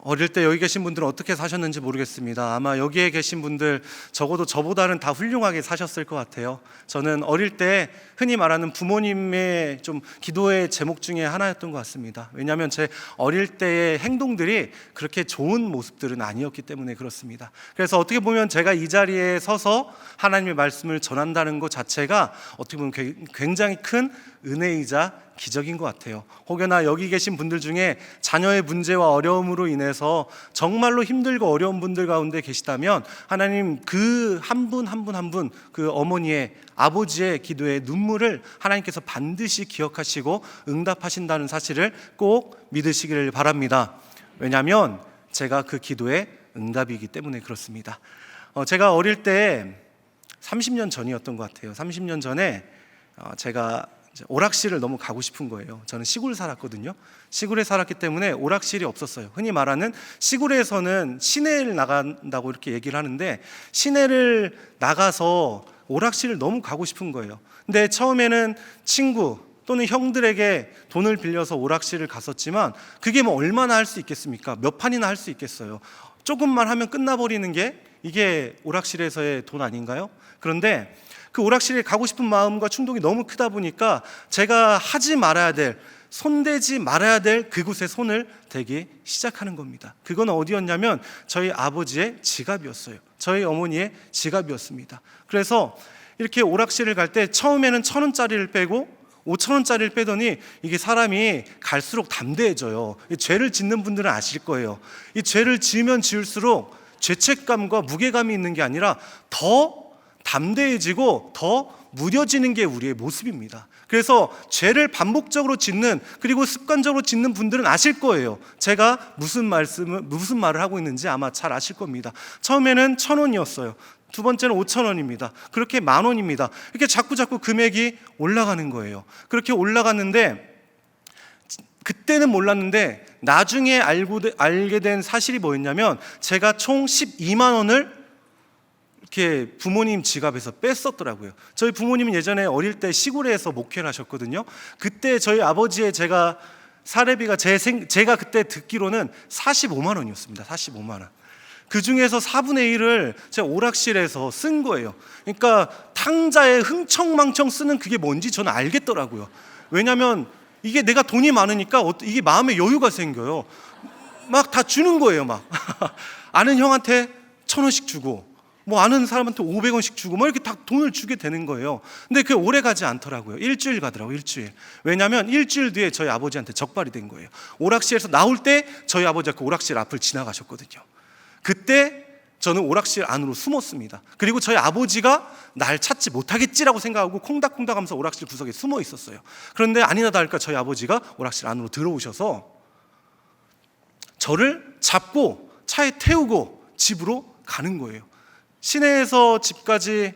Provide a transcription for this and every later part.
어릴 때 여기 계신 분들은 어떻게 사셨는지 모르겠습니다. 아마 여기에 계신 분들 적어도 저보다는 다 훌륭하게 사셨을 것 같아요. 저는 어릴 때 흔히 말하는 부모님의 좀 기도의 제목 중에 하나였던 것 같습니다. 왜냐하면 제 어릴 때의 행동들이 그렇게 좋은 모습들은 아니었기 때문에 그렇습니다. 그래서 어떻게 보면 제가 이 자리에 서서 하나님의 말씀을 전한다는 것 자체가 어떻게 보면 굉장히 큰 은혜이자 기적인 것 같아요. 혹여나 여기 계신 분들 중에 자녀의 문제와 어려움으로 인해서 정말로 힘들고 어려운 분들 가운데 계시다면 하나님 그 한 분 한 분 한 분 그 어머니의 아버지의 기도의 눈물을 하나님께서 반드시 기억하시고 응답하신다는 사실을 꼭 믿으시기를 바랍니다. 왜냐하면 제가 그 기도의 응답이기 때문에 그렇습니다. 제가 어릴 때 30년 전이었던 것 같아요. 30년 전에 제가 오락실을 너무 가고 싶은 거예요. 저는 시골 살았거든요. 시골에 살았기 때문에 오락실이 없었어요. 흔히 말하는 시골에서는 시내를 나간다고 이렇게 얘기를 하는데 시내를 나가서 오락실을 너무 가고 싶은 거예요. 근데 처음에는 친구 또는 형들에게 돈을 빌려서 오락실을 갔었지만 그게 뭐 얼마나 할 수 있겠습니까? 몇 판이나 할 수 있겠어요. 조금만 하면 끝나버리는 게 이게 오락실에서의 돈 아닌가요? 그런데 그 오락실에 가고 싶은 마음과 충동이 너무 크다 보니까 제가 하지 말아야 될, 손대지 말아야 될 그곳에 손을 대기 시작하는 겁니다. 그건 어디였냐면 저희 아버지의 지갑이었어요. 저희 어머니의 지갑이었습니다. 그래서 이렇게 오락실을 갈 때 처음에는 1,000원짜리를 빼고 5,000원짜리를 빼더니 이게 사람이 갈수록 담대해져요. 죄를 짓는 분들은 아실 거예요. 이 죄를 지으면 지을수록 죄책감과 무게감이 있는 게 아니라 더 담대해지고 더 무뎌지는 게 우리의 모습입니다. 그래서 죄를 반복적으로 짓는 그리고 습관적으로 짓는 분들은 아실 거예요. 제가 무슨 말을 하고 있는지 아마 잘 아실 겁니다. 처음에는 1,000원이었어요. 두 번째는 5,000원입니다. 그렇게 10,000원입니다. 이렇게 자꾸 금액이 올라가는 거예요. 그렇게 올라갔는데 그때는 몰랐는데 나중에 알게 된 사실이 뭐였냐면 제가 총 12만 원을 이렇게 부모님 지갑에서 뺐었더라고요. 저희 부모님은 예전에 어릴 때 시골에서 목회를 하셨거든요. 그때 저희 아버지의 제가 사례비가 제가 그때 듣기로는 45만 원이었습니다. 45만 원. 그 중에서 4분의 1을 제가 오락실에서 쓴 거예요. 그러니까 탕자에 흥청망청 쓰는 그게 뭔지 저는 알겠더라고요. 왜냐하면 이게 내가 돈이 많으니까 이게 마음에 여유가 생겨요. 막 다 주는 거예요. 막 아는 형한테 1,000원씩 주고 뭐 아는 사람한테 500원씩 주고 뭐 이렇게 다 돈을 주게 되는 거예요. 근데 그게 오래 가지 않더라고요. 일주일 가더라고요. 일주일. 왜냐하면 일주일 뒤에 저희 아버지한테 적발이 된 거예요. 오락실에서 나올 때 저희 아버지가 그 오락실 앞을 지나가셨거든요. 그때 저는 오락실 안으로 숨었습니다. 그리고 저희 아버지가 날 찾지 못하겠지라고 생각하고 콩닥콩닥 하면서 오락실 구석에 숨어 있었어요. 그런데 아니나 다를까 저희 아버지가 오락실 안으로 들어오셔서 저를 잡고 차에 태우고 집으로 가는 거예요. 시내에서 집까지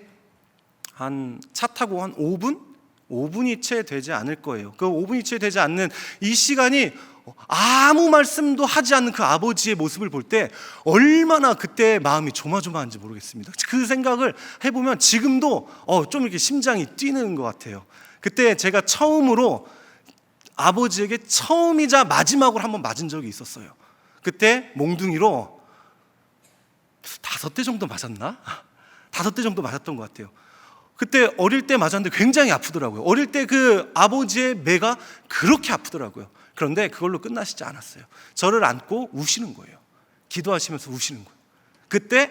차 타고 한 5분이 채 되지 않을 거예요. 그 5분이 채 되지 않는 이 시간이 아무 말씀도 하지 않는 그 아버지의 모습을 볼 때 얼마나 그때 마음이 조마조마한지 모르겠습니다. 그 생각을 해보면 지금도 좀 이렇게 심장이 뛰는 것 같아요. 그때 제가 처음으로 아버지에게 처음이자 마지막으로 한번 맞은 적이 있었어요. 그때 몽둥이로 5대 정도 맞았나? 5대 정도 맞았던 것 같아요. 그때 어릴 때 맞았는데 굉장히 아프더라고요. 어릴 때 그 아버지의 매가 그렇게 아프더라고요. 그런데 그걸로 끝나시지 않았어요. 저를 안고 우시는 거예요. 기도하시면서 우시는 거예요. 그때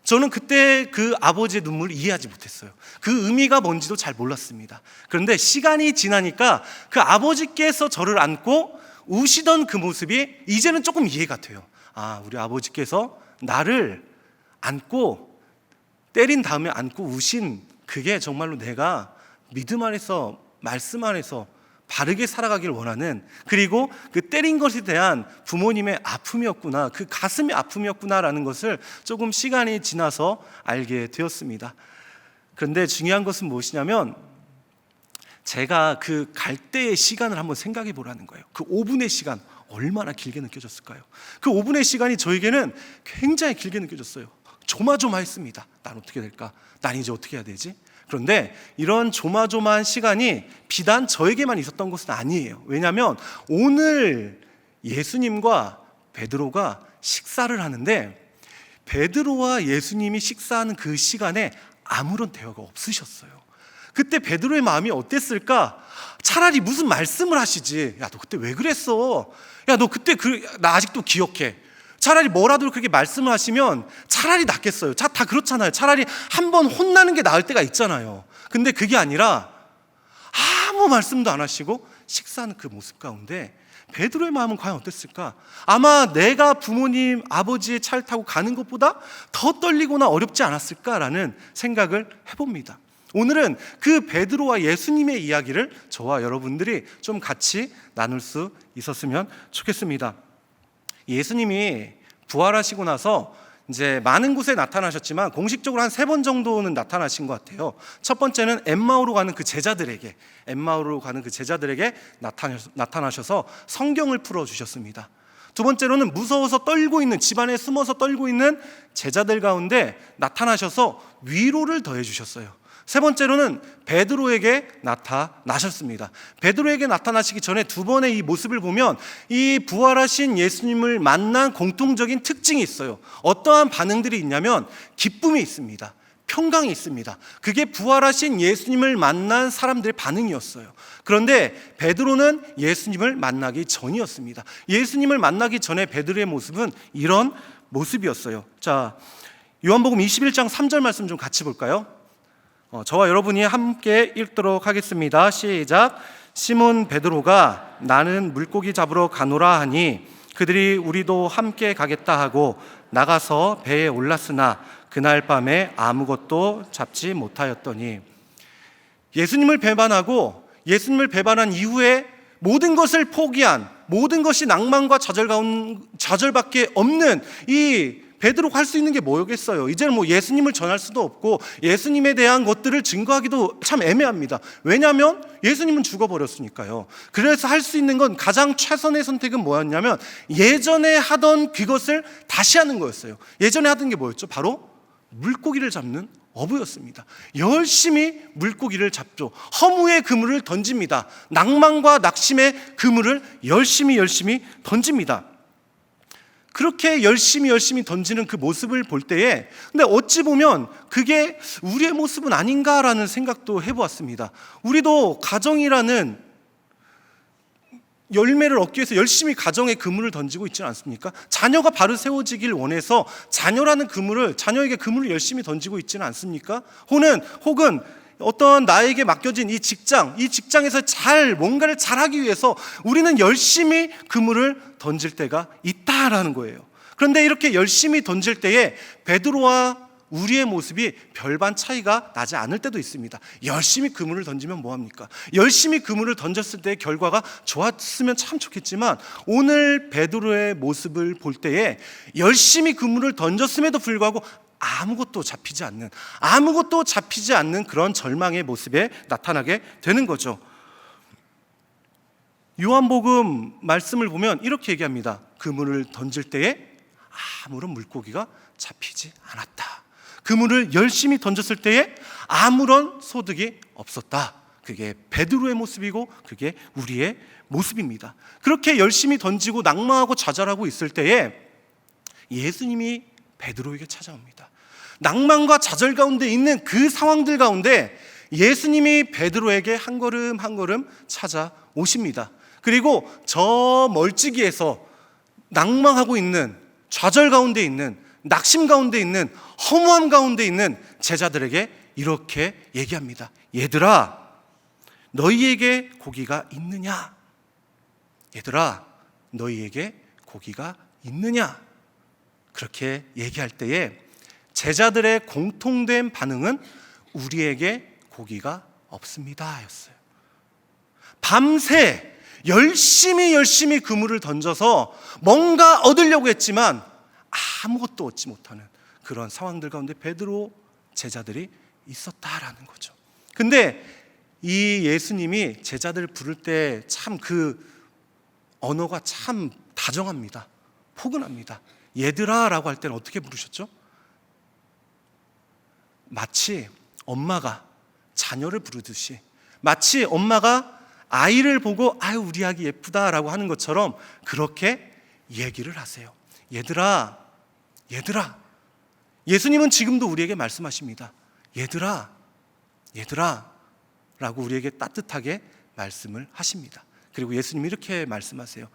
저는 그때 그 아버지의 눈물을 이해하지 못했어요. 그 의미가 뭔지도 잘 몰랐습니다. 그런데 시간이 지나니까 그 아버지께서 저를 안고 우시던 그 모습이 이제는 조금 이해가 돼요. 우리 아버지께서 나를 안고 때린 다음에 안고 우신 그게 정말로 내가 믿음 안에서 말씀 안에서 바르게 살아가길 원하는, 그리고 그 때린 것에 대한 부모님의 아픔이었구나, 그 가슴의 아픔이었구나라는 것을 조금 시간이 지나서 알게 되었습니다. 그런데 중요한 것은 무엇이냐면 제가 그 갈 때의 시간을 한번 생각해 보라는 거예요. 그 5분의 시간 얼마나 길게 느껴졌을까요? 그 5분의 시간이 저에게는 굉장히 길게 느껴졌어요. 조마조마했습니다. 난 어떻게 될까? 난 이제 어떻게 해야 되지? 그런데 이런 조마조마한 시간이 비단 저에게만 있었던 것은 아니에요. 왜냐하면 오늘 예수님과 베드로가 식사를 하는데 베드로와 예수님이 식사하는 그 시간에 아무런 대화가 없으셨어요. 그때 베드로의 마음이 어땠을까? 차라리 무슨 말씀을 하시지. 야, 너 그때 왜 그랬어? 야, 너 그때 나 아직도 기억해. 차라리 뭐라도 그렇게 말씀을 하시면 차라리 낫겠어요. 다 그렇잖아요. 차라리 한번 혼나는 게 나을 때가 있잖아요. 근데 그게 아니라 아무 말씀도 안 하시고 식사하는 그 모습 가운데 베드로의 마음은 과연 어땠을까? 아마 내가 부모님, 아버지의 차를 타고 가는 것보다 더 떨리거나 어렵지 않았을까라는 생각을 해봅니다. 오늘은 그 베드로와 예수님의 이야기를 저와 여러분들이 좀 같이 나눌 수 있었으면 좋겠습니다. 예수님이 부활하시고 나서 이제 많은 곳에 나타나셨지만 공식적으로 한 3번 정도는 나타나신 것 같아요. 첫 번째는 엠마오로 가는 그 제자들에게 나타나셔서 성경을 풀어주셨습니다. 두 번째로는 무서워서 떨고 있는, 집안에 숨어서 떨고 있는 제자들 가운데 나타나셔서 위로를 더해 주셨어요. 세 번째로는 베드로에게 나타나셨습니다. 베드로에게 나타나시기 전에 두 번의 이 모습을 보면 이 부활하신 예수님을 만난 공통적인 특징이 있어요. 어떠한 반응들이 있냐면 기쁨이 있습니다. 평강이 있습니다. 그게 부활하신 예수님을 만난 사람들의 반응이었어요. 그런데 베드로는 예수님을 만나기 전이었습니다. 예수님을 만나기 전에 베드로의 모습은 이런 모습이었어요. 자, 요한복음 21장 3절 말씀 좀 같이 볼까요? 저와 여러분이 함께 읽도록 하겠습니다. 시작. 시몬 베드로가 나는 물고기 잡으러 가노라 하니 그들이 우리도 함께 가겠다 하고 나가서 배에 올랐으나 그날 밤에 아무것도 잡지 못하였더니, 예수님을 배반한 이후에 모든 것을 포기한, 모든 것이 낭만과 좌절밖에 없는 이 베드로가 할 수 있는 게 뭐겠어요? 이제는 예수님을 전할 수도 없고 예수님에 대한 것들을 증거하기도 참 애매합니다. 왜냐하면 예수님은 죽어버렸으니까요. 그래서 할 수 있는 건 가장 최선의 선택은 뭐였냐면 예전에 하던 그것을 다시 하는 거였어요. 예전에 하던 게 뭐였죠? 바로 물고기를 잡는 어부였습니다. 열심히 물고기를 잡죠. 허무의 그물을 던집니다. 낭만과 낙심의 그물을 열심히 던집니다. 그렇게 열심히 던지는 그 모습을 볼 때에, 근데 어찌 보면 그게 우리의 모습은 아닌가라는 생각도 해보았습니다. 우리도 가정이라는 열매를 얻기 위해서 열심히 가정의 그물을 던지고 있지는 않습니까? 자녀가 바로 세워지길 원해서 자녀에게 그물을 열심히 던지고 있지는 않습니까? 혹은 어떤 나에게 맡겨진 이 직장에서 뭔가를 잘하기 위해서 우리는 열심히 그물을 던질 때가 있다라는 거예요. 그런데 이렇게 열심히 던질 때에 베드로와 우리의 모습이 별반 차이가 나지 않을 때도 있습니다. 열심히 그물을 던지면 뭐합니까? 열심히 그물을 던졌을 때의 결과가 좋았으면 참 좋겠지만, 오늘 베드로의 모습을 볼 때에 열심히 그물을 던졌음에도 불구하고 아무것도 잡히지 않는 그런 절망의 모습에 나타나게 되는 거죠. 요한복음 말씀을 보면 이렇게 얘기합니다. 그물을 던질 때에 아무런 물고기가 잡히지 않았다. 그물을 열심히 던졌을 때에 아무런 소득이 없었다. 그게 베드로의 모습이고 그게 우리의 모습입니다. 그렇게 열심히 던지고 낭망하고 좌절하고 있을 때에 예수님이 베드로에게 찾아옵니다. 낭만과 좌절 가운데 있는 그 상황들 가운데 예수님이 베드로에게 한 걸음 찾아오십니다. 그리고 저 멀찍이에서 낭망하고 있는, 좌절 가운데 있는, 낙심 가운데 있는, 허무함 가운데 있는 제자들에게 이렇게 얘기합니다. 얘들아, 너희에게 고기가 있느냐? 얘들아, 너희에게 고기가 있느냐? 그렇게 얘기할 때에 제자들의 공통된 반응은 우리에게 고기가 없습니다 였어요. 밤새 열심히 그물을 던져서 뭔가 얻으려고 했지만 아무것도 얻지 못하는 그런 상황들 가운데 베드로 제자들이 있었다라는 거죠. 근데 이 예수님이 제자들을 부를 때 참 그 언어가 참 다정합니다. 포근합니다. 얘들아 라고 할 때는 어떻게 부르셨죠? 마치 엄마가 자녀를 부르듯이, 마치 엄마가 아이를 보고 아유 우리 아기 예쁘다라고 하는 것처럼 그렇게 얘기를 하세요. 얘들아, 얘들아. 예수님은 지금도 우리에게 말씀하십니다. 얘들아, 얘들아 라고 우리에게 따뜻하게 말씀을 하십니다. 그리고 예수님이 이렇게 말씀하세요.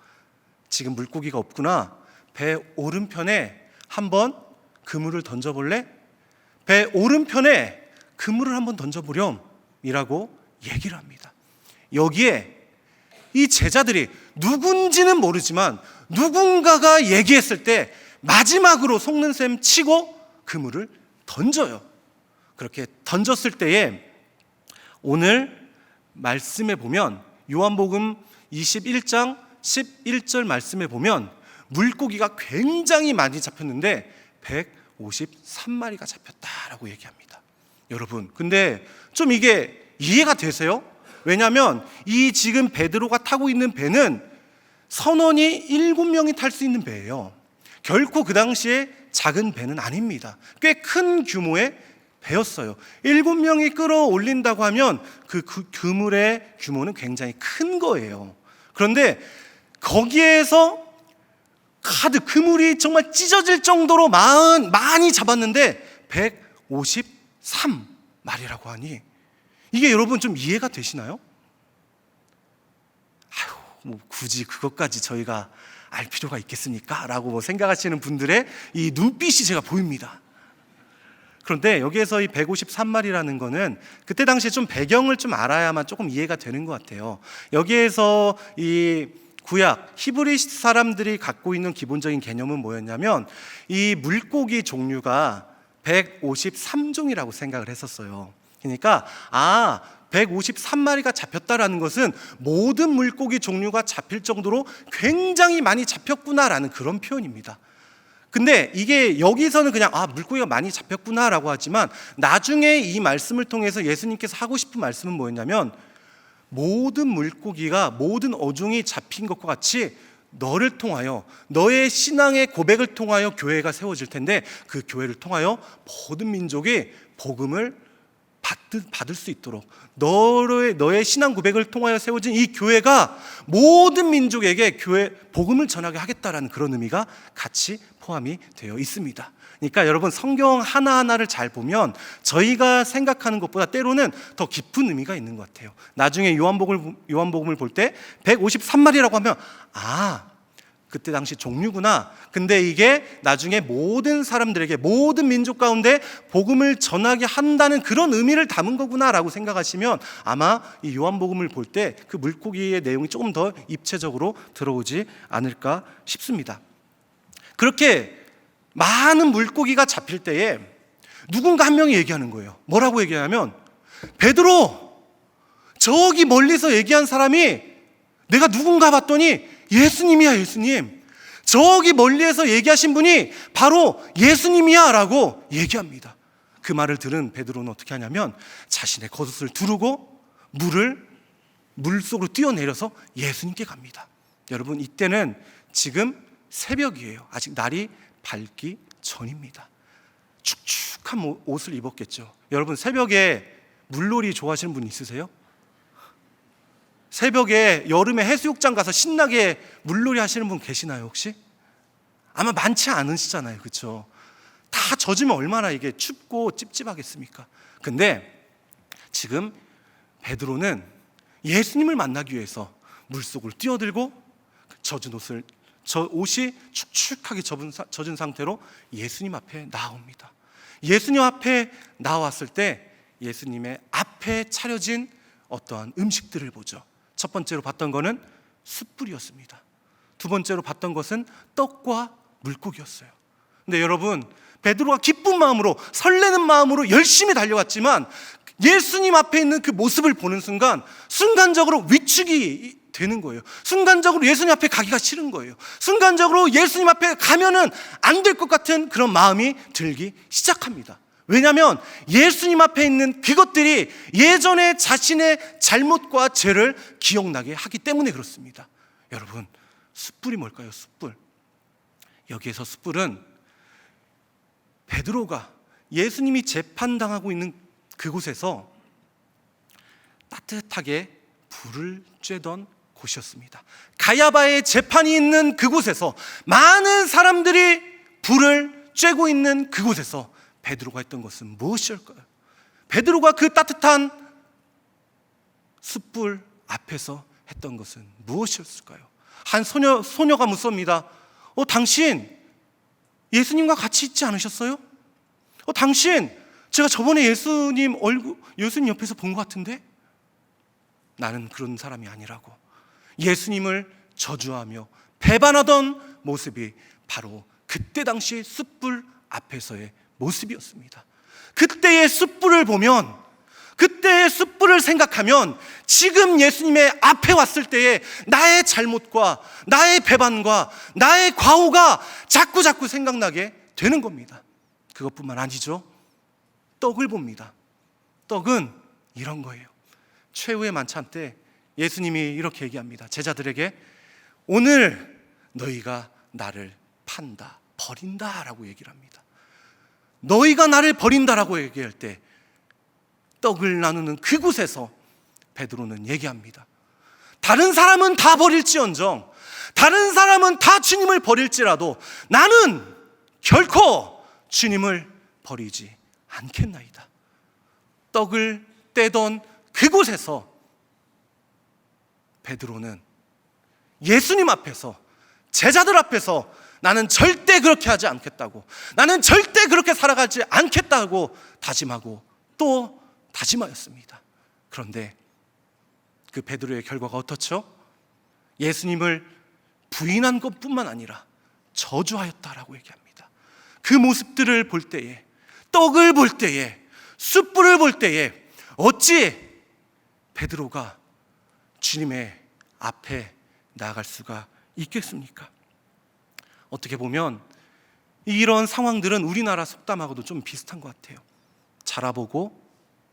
지금 물고기가 없구나. 배 오른편에 한번 그물을 던져볼래? 배 오른편에 그물을 한번 던져보렴 이라고 얘기를 합니다. 여기에 이 제자들이 누군지는 모르지만 누군가가 얘기했을 때 마지막으로 속는 셈 치고 그물을 던져요. 그렇게 던졌을 때에 오늘 말씀에 보면 요한복음 21장 11절 말씀에 보면 물고기가 굉장히 많이 잡혔는데 153마리가 잡혔다라고 얘기합니다. 여러분, 근데 좀 이게 이해가 되세요? 왜냐하면 이 지금 베드로가 타고 있는 배는 선원이 7명이 탈 수 있는 배예요. 결코 그 당시에 작은 배는 아닙니다. 꽤 큰 규모의 배였어요. 7명이 끌어올린다고 하면 그 그물의 규모는 굉장히 큰 거예요. 그런데 거기에서 그물이 정말 찢어질 정도로 많이 잡았는데 153마리라고 하니 이게 여러분 좀 이해가 되시나요? 뭐 굳이 그것까지 저희가 알 필요가 있겠습니까? 라고 생각하시는 분들의 이 눈빛이 제가 보입니다. 그런데 여기에서 이 153마리라는 거는 그때 당시에 좀 배경을 좀 알아야만 조금 이해가 되는 것 같아요. 여기에서 이 구약 히브리 사람들이 갖고 있는 기본적인 개념은 뭐였냐면 이 물고기 종류가 153종이라고 생각을 했었어요. 그러니까 153마리가 잡혔다라는 것은 모든 물고기 종류가 잡힐 정도로 굉장히 많이 잡혔구나라는 그런 표현입니다. 근데 이게 여기서는 그냥 물고기가 많이 잡혔구나라고 하지만 나중에 이 말씀을 통해서 예수님께서 하고 싶은 말씀은 뭐였냐면 모든 물고기가 모든 어종이 잡힌 것과 같이 너를 통하여 너의 신앙의 고백을 통하여 교회가 세워질 텐데 그 교회를 통하여 모든 민족이 복음을 받을 수 있도록 너의 신앙 고백을 통하여 세워진 이 교회가 모든 민족에게 복음을 전하게 하겠다라는 그런 의미가 같이 포함이 되어 있습니다. 그러니까 여러분 성경 하나하나를 잘 보면 저희가 생각하는 것보다 때로는 더 깊은 의미가 있는 것 같아요. 나중에 요한복음을 볼 때 153마리라고 하면 그때 당시 종류구나. 근데 이게 나중에 모든 사람들에게 모든 민족 가운데 복음을 전하게 한다는 그런 의미를 담은 거구나라고 생각하시면 아마 이 요한복음을 볼 때 그 물고기의 내용이 조금 더 입체적으로 들어오지 않을까 싶습니다. 그렇게 많은 물고기가 잡힐 때에 누군가 한 명이 얘기하는 거예요. 뭐라고 얘기하냐면 베드로, 저기 멀리서 얘기한 사람이 내가 누군가 봤더니 예수님이야, 예수님. 저기 멀리에서 얘기하신 분이 바로 예수님이야 라고 얘기합니다. 그 말을 들은 베드로는 어떻게 하냐면 자신의 겉옷을 두르고 물속으로 뛰어내려서 예수님께 갑니다. 여러분, 이때는 지금 새벽이에요. 아직 날이 밝기 전입니다. 축축한 옷을 입었겠죠. 여러분, 새벽에 물놀이 좋아하시는 분 있으세요? 새벽에 여름에 해수욕장 가서 신나게 물놀이 하시는 분 계시나요 혹시? 아마 많지 않으시잖아요, 그렇죠? 다 젖으면 얼마나 이게 춥고 찝찝하겠습니까? 근데 지금 베드로는 예수님을 만나기 위해서 물속으로 뛰어들고 옷이 축축하게 젖은 상태로 예수님 앞에 나옵니다. 예수님 앞에 나왔을 때 예수님의 앞에 차려진 어떠한 음식들을 보죠. 첫 번째로 봤던 것은 숯불이었습니다. 두 번째로 봤던 것은 떡과 물고기였어요. 근데 여러분, 베드로가 기쁜 마음으로 설레는 마음으로 열심히 달려갔지만 예수님 앞에 있는 그 모습을 보는 순간적으로 위축이 되는 거예요. 순간적으로 예수님 앞에 가기가 싫은 거예요. 순간적으로 예수님 앞에 가면은 안 될 것 같은 그런 마음이 들기 시작합니다. 왜냐하면 예수님 앞에 있는 그것들이 예전에 자신의 잘못과 죄를 기억나게 하기 때문에 그렇습니다. 여러분, 숯불이 뭘까요? 숯불. 여기에서 숯불은 베드로가 예수님이 재판당하고 있는 그곳에서 따뜻하게 불을 쬐던 곳이었습니다. 가야바의 재판이 있는 그곳에서, 많은 사람들이 불을 쬐고 있는 그곳에서 베드로가 했던 것은 무엇일까요? 베드로가 그 따뜻한 숯불 앞에서 했던 것은 무엇이었을까요? 한 소녀가 묻습니다. 당신 예수님과 같이 있지 않으셨어요? 당신, 제가 저번에 예수님 옆에서 본 것 같은데? 나는 그런 사람이 아니라고 예수님을 저주하며 배반하던 모습이 바로 그때 당시 숯불 앞에서의 모습이었습니다. 그때의 숯불을 보면, 그때의 숯불을 생각하면 지금 예수님의 앞에 왔을 때의 나의 잘못과 나의 배반과 나의 과오가 자꾸 생각나게 되는 겁니다. 그것뿐만 아니죠. 떡을 봅니다. 떡은 이런 거예요. 최후의 만찬 때 예수님이 이렇게 얘기합니다. 제자들에게 오늘 너희가 나를 판다, 버린다 라고 얘기를 합니다. 너희가 나를 버린다라고 얘기할 때 떡을 나누는 그곳에서 베드로는 얘기합니다. 다른 사람은 다 버릴지언정, 다른 사람은 다 주님을 버릴지라도 나는 결코 주님을 버리지 않겠나이다. 떡을 떼던 그곳에서 베드로는 예수님 앞에서, 제자들 앞에서 나는 절대 그렇게 하지 않겠다고, 나는 절대 그렇게 살아가지 않겠다고 다짐하고 또 다짐하였습니다. 그런데 그 베드로의 결과가 어떻죠? 예수님을 부인한 것뿐만 아니라 저주하였다라고 얘기합니다. 그 모습들을 볼 때에, 떡을 볼 때에, 숯불을 볼 때에 어찌 베드로가 주님의 앞에 나아갈 수가 있겠습니까? 어떻게 보면 이런 상황들은 우리나라 속담하고도 좀 비슷한 것 같아요. 자라보고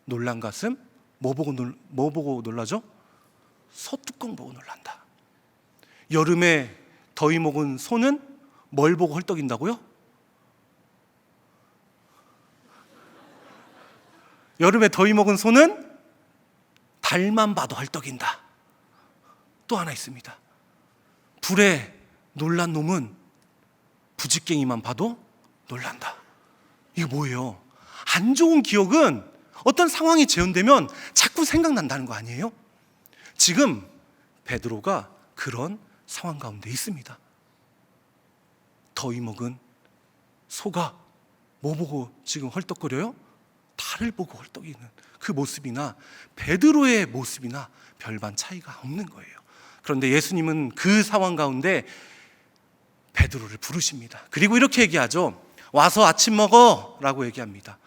놀란 가슴, 뭐 보고 놀라죠? 소뚜껑 보고 놀란다. 여름에 더위 먹은 소는 뭘 보고 헐떡인다고요? 여름에 더위 먹은 소는 달만 봐도 헐떡인다. 또 하나 있습니다. 불에 놀란 놈은 부지깽이만 봐도 놀란다. 이게 뭐예요? 안 좋은 기억은 어떤 상황이 재현되면 자꾸 생각난다는 거 아니에요? 지금 베드로가 그런 상황 가운데 있습니다. 더위 먹은 소가 뭐 보고 지금 헐떡거려요? 달을 보고 헐떡이는 그 모습이나 베드로의 모습이나 별반 차이가 없는 거예요. 그런데 예수님은 그 상황 가운데 베드로를 부르십니다. 그리고 이렇게 얘기하죠. 와서 아침 먹어 라고 얘기합니다.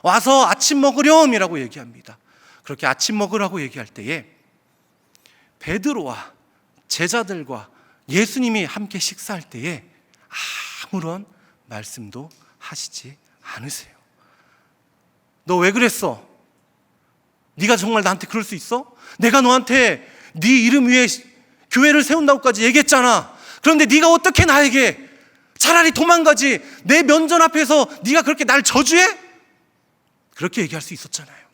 와서 아침 먹으렴이라고 얘기합니다. 그렇게 아침 먹으라고 얘기할 때에 베드로와 제자들과 예수님이 함께 식사할 때에 아무런 말씀도 하시지 않으세요. 너 왜 그랬어? 네가 정말 나한테 그럴 수 있어? 내가 너한테 네 이름 위에 교회를 세운다고까지 얘기했잖아. 그런데 네가 어떻게 나에게, 차라리 도망가지, 내 면전 앞에서 네가 그렇게 날 저주해? 그렇게 얘기할 수 있었잖아요.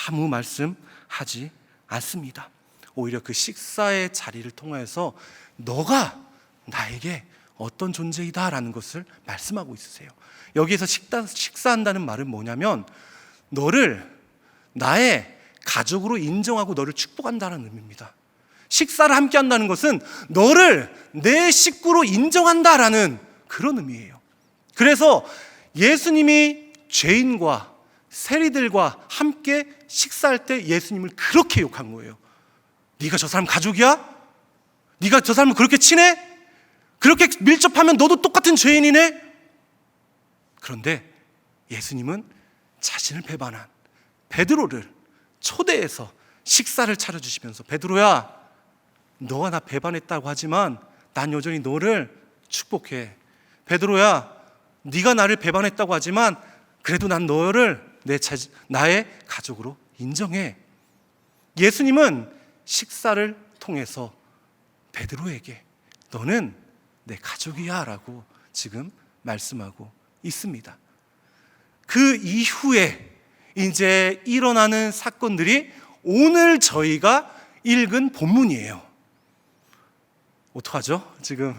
아무 말씀하지 않습니다. 오히려 그 식사의 자리를 통해서 너가 나에게 어떤 존재이다라는 것을 말씀하고 있으세요. 여기에서 식사한다는 말은 뭐냐면 너를 나의 가족으로 인정하고 너를 축복한다는 의미입니다. 식사를 함께 한다는 것은 너를 내 식구로 인정한다라는 그런 의미예요. 그래서 예수님이 죄인과 세리들과 함께 식사할 때 예수님을 그렇게 욕한 거예요. 네가 저 사람 가족이야? 네가 저 사람을 그렇게 친해? 그렇게 밀접하면 너도 똑같은 죄인이네? 그런데 예수님은 자신을 배반한 베드로를 초대해서 식사를 차려주시면서 베드로야, 너가 나 배반했다고 하지만 난 여전히 너를 축복해. 베드로야, 네가 나를 배반했다고 하지만 그래도 난 너를 나의 가족으로 인정해. 예수님은 식사를 통해서 베드로에게 너는 내 가족이야 라고 지금 말씀하고 있습니다. 그 이후에 이제 일어나는 사건들이 오늘 저희가 읽은 본문이에요. 어떡하죠? 지금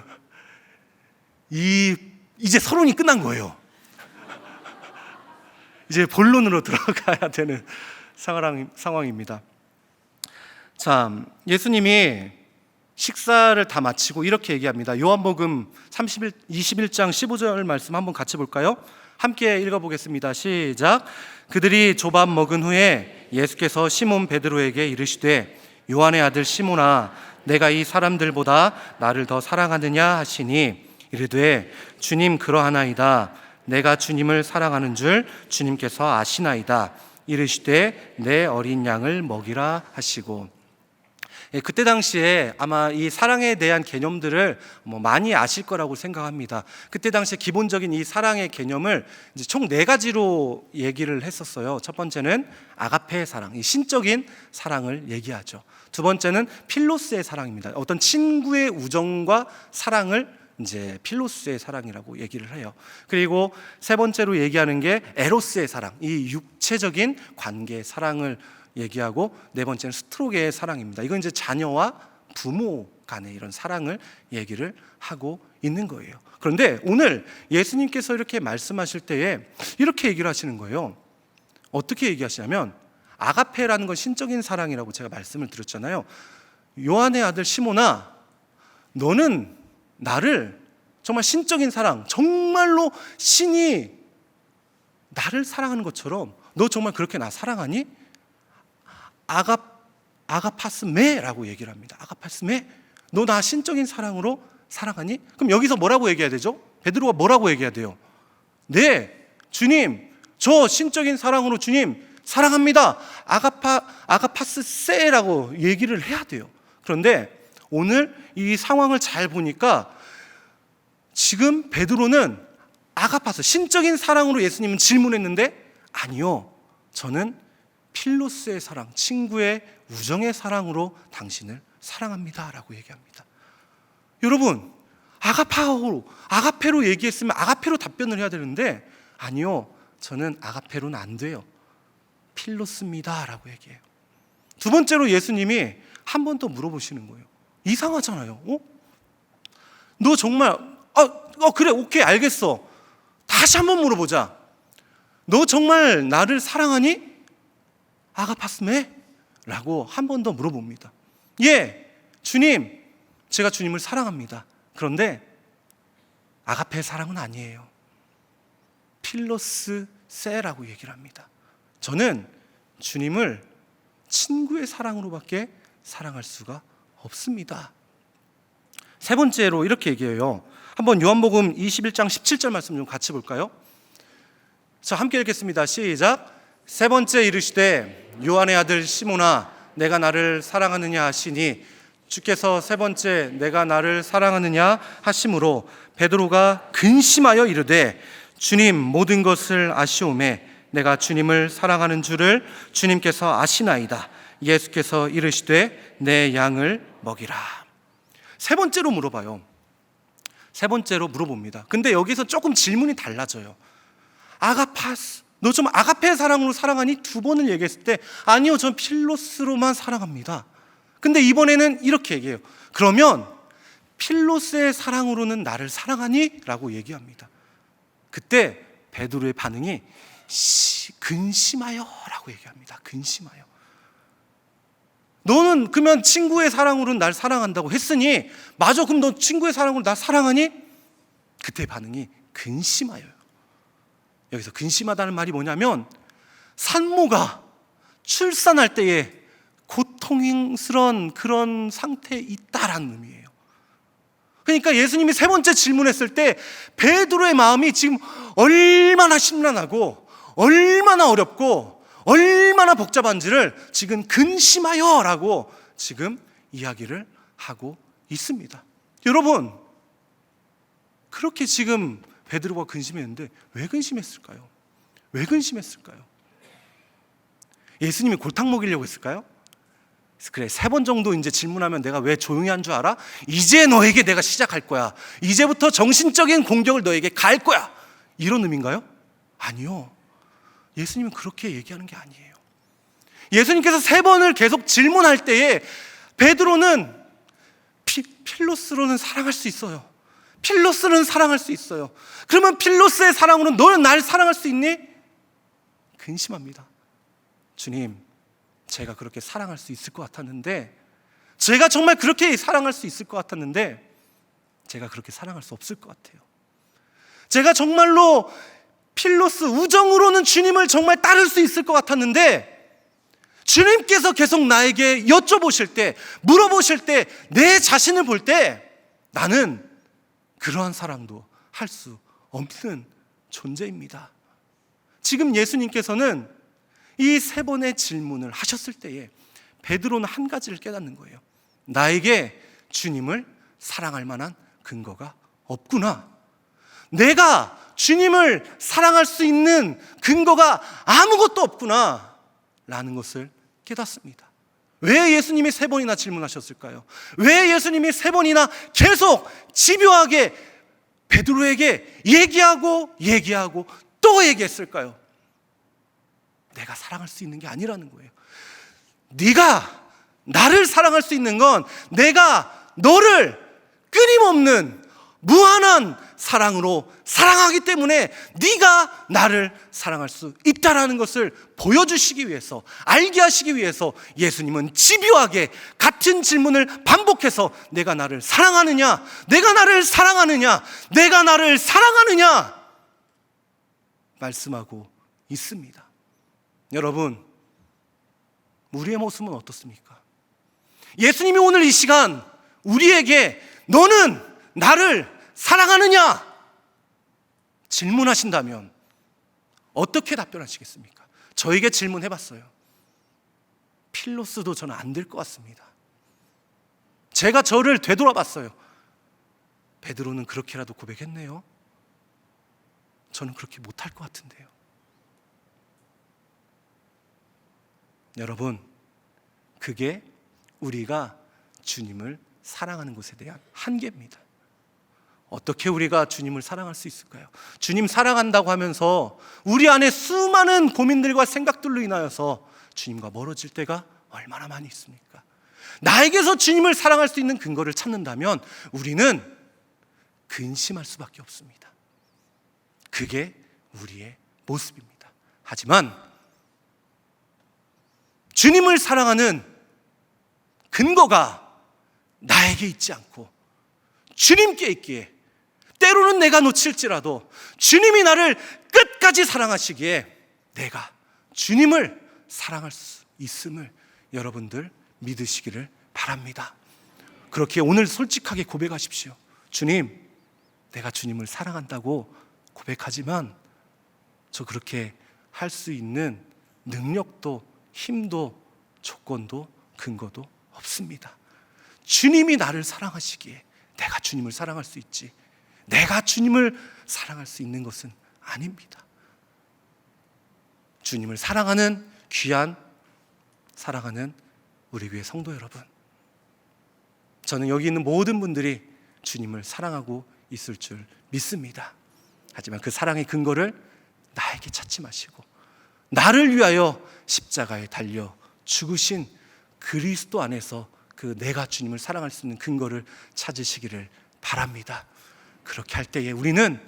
이제 서론이 끝난 거예요. 이제 본론으로 들어가야 되는 상황입니다. 자, 예수님이 식사를 다 마치고 이렇게 얘기합니다. 요한복음 21장 15절 말씀 한번 같이 볼까요? 함께 읽어보겠습니다. 시작. 그들이 조밥 먹은 후에 예수께서 시몬 베드로에게 이르시되 요한의 아들 시몬아 내가 이 사람들보다 나를 더 사랑하느냐 하시니 이르되 주님 그러하나이다. 내가 주님을 사랑하는 줄 주님께서 아시나이다. 이르시되 내 어린 양을 먹이라 하시고. 그때 당시에 아마 이 사랑에 대한 개념들을 많이 아실 거라고 생각합니다. 그때 당시에 기본적인 이 사랑의 개념을 이제 총 4가지로 얘기를 했었어요. 첫 번째는 아가페의 사랑, 이 신적인 사랑을 얘기하죠. 두 번째는 필로스의 사랑입니다. 어떤 친구의 우정과 사랑을 이제 필로스의 사랑이라고 얘기를 해요. 그리고 세 번째로 얘기하는 게 에로스의 사랑, 이 육체적인 관계의 사랑을 얘기하고, 네 번째는 스트로게의 사랑입니다. 이건 이제 자녀와 부모 간의 이런 사랑을 얘기를 하고 있는 거예요. 그런데 오늘 예수님께서 이렇게 말씀하실 때에 이렇게 얘기를 하시는 거예요. 어떻게 얘기하시냐면 아가페라는 건 신적인 사랑이라고 제가 말씀을 드렸잖아요. 요한의 아들 시몬아, 너는 나를 정말 신적인 사랑, 정말로 신이 나를 사랑하는 것처럼 너 정말 그렇게 나 사랑하니? 아가파스메라고 얘기를 합니다. 아가파스메, 너 나 신적인 사랑으로 사랑하니? 그럼 여기서 뭐라고 얘기해야 되죠? 베드로가 뭐라고 얘기해야 돼요? 네, 주님, 저 신적인 사랑으로 주님 사랑합니다. 아가파스세라고 얘기를 해야 돼요. 그런데 오늘 이 상황을 잘 보니까 지금 베드로는 아가파스, 신적인 사랑으로 예수님은 질문했는데 아니요, 저는 필로스의 사랑, 친구의 우정의 사랑으로 당신을 사랑합니다 라고 얘기합니다. 여러분, 아가페로 얘기했으면 아가페로 답변을 해야 되는데 아니요, 저는 아가페로는 안 돼요, 필로스입니다 라고 얘기해요. 두 번째로 예수님이 한 번 더 물어보시는 거예요. 이상하잖아요. 너 정말 그래, 오케이, 알겠어. 다시 한 번 물어보자. 너 정말 나를 사랑하니? 아가파스메? 라고 한 번 더 물어봅니다. 예, 주님, 제가 주님을 사랑합니다. 그런데 아가페의 사랑은 아니에요. 필로스세라고 얘기를 합니다. 저는 주님을 친구의 사랑으로밖에 사랑할 수가 없습니다. 세 번째로 이렇게 얘기해요. 한번 요한복음 21장 17절 말씀 좀 같이 볼까요? 자, 함께 읽겠습니다. 시작. 세 번째 이르시되 요한의 아들 시몬아 내가 나를 사랑하느냐 하시니 주께서 세 번째 내가 나를 사랑하느냐 하심으로 베드로가 근심하여 이르되 주님, 모든 것을 아시오매 내가 주님을 사랑하는 줄을 주님께서 아시나이다. 예수께서 이르시되 내 양을 먹이라. 세 번째로 물어봐요. 세 번째로 물어봅니다. 근데 여기서 조금 질문이 달라져요. 아가파스, 너 좀 아가페의 사랑으로 사랑하니? 두 번을 얘기했을 때 아니요, 전 필로스로만 사랑합니다. 근데 이번에는 이렇게 얘기해요. 그러면 필로스의 사랑으로는 나를 사랑하니? 라고 얘기합니다. 그때 베드로의 반응이 근심하여 라고 얘기합니다. 근심하여. 너는 그러면 친구의 사랑으로는 날 사랑한다고 했으니 맞아, 그럼 너 친구의 사랑으로 나 사랑하니? 그때 반응이 근심하여요. 여기서 근심하다는 말이 뭐냐면 산모가 출산할 때에 고통스러운 그런 상태에 있다라는 의미예요. 그러니까 예수님이 세 번째 질문했을 때 베드로의 마음이 지금 얼마나 심란하고 얼마나 어렵고 얼마나 복잡한지를 지금 근심하여라고 지금 이야기를 하고 있습니다. 여러분, 그렇게 지금 베드로가 근심했는데 왜 근심했을까요? 왜 근심했을까요? 예수님이 골탕 먹이려고 했을까요? 그래, 3번 정도 이제 질문하면 내가 왜 조용히 한 줄 알아? 이제 너에게 내가 시작할 거야. 이제부터 정신적인 공격을 너에게 갈 거야. 이런 의미인가요? 아니요. 예수님은 그렇게 얘기하는 게 아니에요. 예수님께서 3번을 계속 질문할 때에 베드로는 필로스로는 사랑할 수 있어요. 필로스는 사랑할 수 있어요. 그러면 필로스의 사랑으로 너는 날 사랑할 수 있니? 근심합니다. 주님, 제가 그렇게 사랑할 수 있을 것 같았는데, 제가 정말 그렇게 사랑할 수 있을 것 같았는데 제가 그렇게 사랑할 수 없을 것 같아요. 제가 정말로 필로스 우정으로는 주님을 정말 따를 수 있을 것 같았는데, 주님께서 계속 나에게 여쭤보실 때, 물어보실 때, 내 자신을 볼 때 나는 그러한 사랑도 할 수 없는 존재입니다. 지금 예수님께서는 이 3번의 질문을 하셨을 때에 베드로는 한 가지를 깨닫는 거예요. 나에게 주님을 사랑할 만한 근거가 없구나. 내가 주님을 사랑할 수 있는 근거가 아무것도 없구나 라는 것을 깨닫습니다. 왜 예수님이 3번이나 질문하셨을까요? 왜 예수님이 3번이나 계속 집요하게 베드로에게 얘기하고 또 얘기했을까요? 내가 사랑할 수 있는 게 아니라는 거예요. 네가 나를 사랑할 수 있는 건 내가 너를 끊임없는 무한한 사랑으로 사랑하기 때문에 네가 나를 사랑할 수 있다라는 것을 보여주시기 위해서, 알게 하시기 위해서 예수님은 집요하게 같은 질문을 반복해서 내가 나를 사랑하느냐, 내가 나를 사랑하느냐, 내가 나를 사랑하느냐 말씀하고 있습니다. 여러분, 우리의 모습은 어떻습니까? 예수님이 오늘 이 시간 우리에게 너는 나를 사랑하느냐 질문하신다면 어떻게 답변하시겠습니까? 저에게 질문해봤어요. 필로스도 저는 안 될 것 같습니다. 제가 저를 되돌아봤어요. 베드로는 그렇게라도 고백했네요. 저는 그렇게 못할 것 같은데요. 여러분, 그게 우리가 주님을 사랑하는 것에 대한 한계입니다. 어떻게 우리가 주님을 사랑할 수 있을까요? 주님 사랑한다고 하면서 우리 안에 수많은 고민들과 생각들로 인하여서 주님과 멀어질 때가 얼마나 많이 있습니까? 나에게서 주님을 사랑할 수 있는 근거를 찾는다면 우리는 근심할 수밖에 없습니다. 그게 우리의 모습입니다. 하지만 주님을 사랑하는 근거가 나에게 있지 않고 주님께 있기에, 때로는 내가 놓칠지라도 주님이 나를 끝까지 사랑하시기에 내가 주님을 사랑할 수 있음을 여러분들 믿으시기를 바랍니다. 그렇게 오늘 솔직하게 고백하십시오. 주님, 내가 주님을 사랑한다고 고백하지만 저 그렇게 할 수 있는 능력도 힘도 조건도 근거도 없습니다. 주님이 나를 사랑하시기에 내가 주님을 사랑할 수 있지, 내가 주님을 사랑할 수 있는 것은 아닙니다. 주님을 사랑하는 귀한 사랑하는 우리 교회 성도 여러분, 저는 여기 있는 모든 분들이 주님을 사랑하고 있을 줄 믿습니다. 하지만 그 사랑의 근거를 나에게 찾지 마시고 나를 위하여 십자가에 달려 죽으신 그리스도 안에서 그 내가 주님을 사랑할 수 있는 근거를 찾으시기를 바랍니다. 그렇게 할 때에 우리는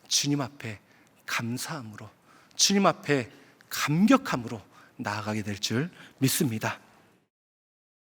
주님 앞에 감사함으로, 주님 앞에 감격함으로 나아가게 될 줄 믿습니다.